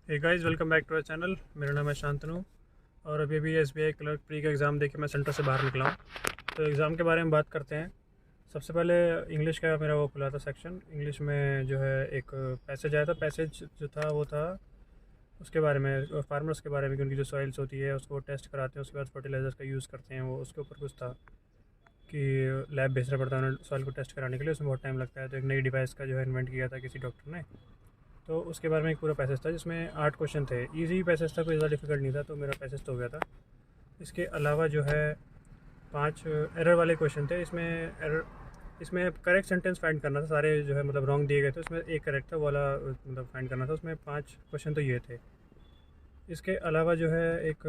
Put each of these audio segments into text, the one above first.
Hey guys, welcome back to our channel. मेरा नाम है शांतनु और अभी भी एसबीआई क्लर्क प्री का एग्ज़ाम देके मैं सेंटर से बाहर निकला हूँ। तो एग्ज़ाम के बारे में बात करते हैं। सबसे पहले इंग्लिश का मेरा वो खुला था सेक्शन। इंग्लिश में जो है एक पैसेज आया था। पैसेज जो था वो था उसके बारे में, फार्मर्स के बारे में कि उनकी जो सॉइल्स होती है उसको टेस्ट कराते हैं, उसके बाद फर्टिलाइजर्स का यूज़ करते हैं। वो उसके ऊपर कुछ था कि लैब भेजना पड़ता है उन्हें सॉइल को टेस्ट कराने के लिए, उसमें बहुत टाइम लगता है। तो एक नई डिवाइस का जो है इन्वेंट किया था किसी डॉक्टर ने। तो उसके बारे में एक पूरा पैसेज था जिसमें 8 क्वेश्चन थे। इजी पैसेज था, कोई ज़्यादा डिफिकल्ट नहीं था, तो मेरा पैसेज तो हो गया था। इसके अलावा जो है 5 एरर वाले क्वेश्चन थे। इसमें करेक्ट सेंटेंस फाइंड करना था। सारे जो है मतलब रॉन्ग दिए गए थे, उसमें एक करेक्ट था, वो वाला मतलब फाइंड करना था। उसमें 5 क्वेश्चन तो ये थे। इसके अलावा जो है एक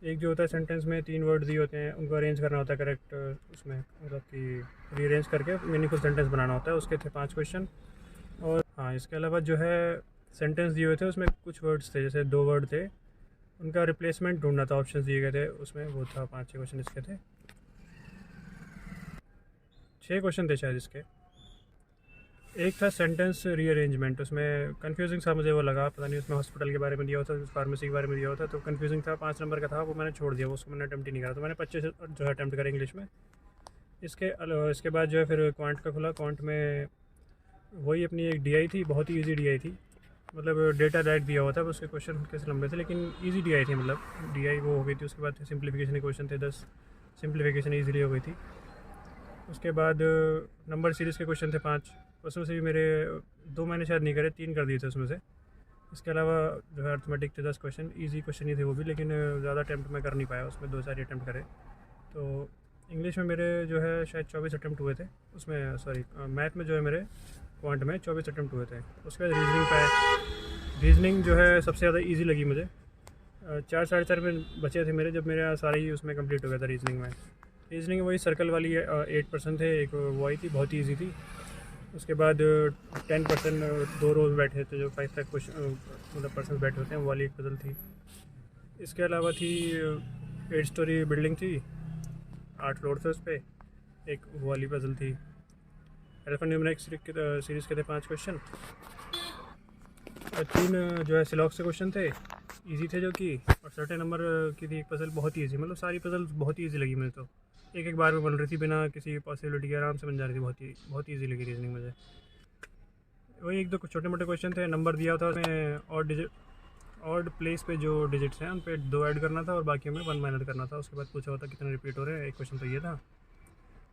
एक जो होता है सेंटेंस में 3 वर्ड दिए होते हैं, उनको अरेंज करना होता है करेक्ट, उसमें मतलब कि रीअरेंज करके मीनिंगफुल सेंटेंस बनाना होता है। उसके थे 5 क्वेश्चन। और हाँ, इसके अलावा जो है सेंटेंस दिए हुए थे, उसमें कुछ वर्ड्स थे, जैसे 2 वर्ड थे, उनका रिप्लेसमेंट ढूंढना था। ऑप्शंस दिए गए थे उसमें, वो था 5-6 क्वेश्चन इसके थे। 6 क्वेश्चन थे शायद इसके। एक था सेंटेंस रीअरेंजमेंट, उसमें कंफ्यूजिंग सा मुझे वो लगा, पता नहीं उसमें हॉस्पिटल के बारे में दिया होता, फार्मेसी के बारे में दिया होता, तो कंफ्यूजिंग था। 5 नंबर का था, वो मैंने छोड़ दिया, वो उसको मैंने अटैम्प्ट ही नहीं करा। तो मैंने 25 जो है अटैम्प्ट करे इंग्लिश में। इसके बाद जो है फिर क्वांट का खुला। क्वांट में वही अपनी एक डीआई थी, बहुत ही ईजी डीआई थी। मतलब डेटा डायरेक्ट दिया हुआ था, उसके क्वेश्चन हल्के से लंबे थे लेकिन ईजी डीआई थी। मतलब डीआई वो हो गई थी। उसके बाद सिंप्लीफिकेशन के क्वेश्चन थे 10, सिंप्लीफिकेशन ईजिली हो गई थी। उसके बाद नंबर सीरीज़ के क्वेश्चन थे 5, उसमें से भी मेरे 2 मैंने शायद नहीं करे, 3 कर दिए थे उसमें से। इसके अलावा जो है अर्थमेटिक थे 10 क्वेश्चन, ईजी क्वेश्चन ही थे वो भी, लेकिन ज़्यादा अटैम्प्ट मैं कर नहीं पाया उसमें, 2 सारी अटैम्प्ट करे। तो इंग्लिश में मेरे जो है शायद 24 अटैम्प्ट हुए थे उसमें, सॉरी मैथ में जो है मेरे क्वांट में 24 अटैम्प्ट हुए थे। उसके बाद रीजनिंग जो है सबसे ज़्यादा ईजी लगी मुझे। 4 साढ़े 4 में बचे थे मेरे, जब मेरा सारा ही उसमें कंप्लीट हो गया था रीजनिंग में। रीजनिंग वही सर्कल वाली 8% थे, एक वो आई थी, बहुत ही ईजी थी। उसके बाद 10% 2 रोज बैठे थे, जो 5 तक कुछ मतलब पर्सन बैठे होते हैं, वो वाली एक पजल थी। इसके अलावा थी 8 स्टोरी बिल्डिंग थी, 8 फ्लोर थे उस पर, एक वो वाली पजल थी। एल्फान्यूमेरिक सीरीज़ के थे 5 क्वेश्चन और 3 जो है सिलॉक्स के क्वेश्चन थे, इजी थे जो कि। और सर्टेन नंबर की थी एक पजल, बहुत ही ईजी। मतलब सारी पजल बहुत ही ईजी लगी मुझे, तो एक एक बार में बन रही थी, बिना किसी पॉसिबिलिटी के आराम से बन जा रही थी। बहुत ही ईजी लगी रीजनिंग मुझे। वही 1-2 छोटे मोटे क्वेश्चन थे, नंबर दिया था उसमें, और प्लेस पे जो डिजिट्स हैं उन पे 2 ऐड करना था और बाकी में 1 माइनस करना था। उसके बाद पूछा होता कितने रिपीट हो रहे हैं। एक क्वेश्चन तो ये था।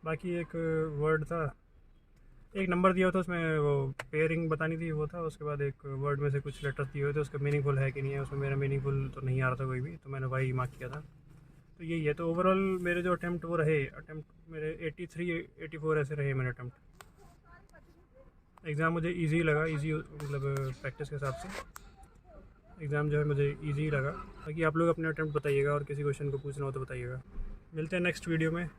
बाकी एक वर्ड था, एक नंबर दिया था उसमें, वो पेयरिंग बतानी थी, वो था। उसके बाद एक वर्ड में से कुछ लेटर्स दिए हुए थे, उसका मीनिंगफुल है कि नहीं है। उसमें मेरा मीनिंगफुल तो नहीं आ रहा था कोई भी, तो मैंने वही मार्क किया था। तो यही है। तो ओवरऑल मेरे जो अटैम्प्ट वो रहे, अटैम्प्ट मेरे 83-84 ऐसे रहे मेरे अटैम्प्ट। एग्ज़ाम मुझे इजी लगा, इजी मतलब प्रैक्टिस के हिसाब से एग्ज़ाम जो है मुझे इजी लगा। बाकी आप लोग अपने अटैम्प्ट बताइएगा और किसी क्वेश्चन को पूछना हो तो बताइएगा। मिलते हैं नेक्स्ट वीडियो में।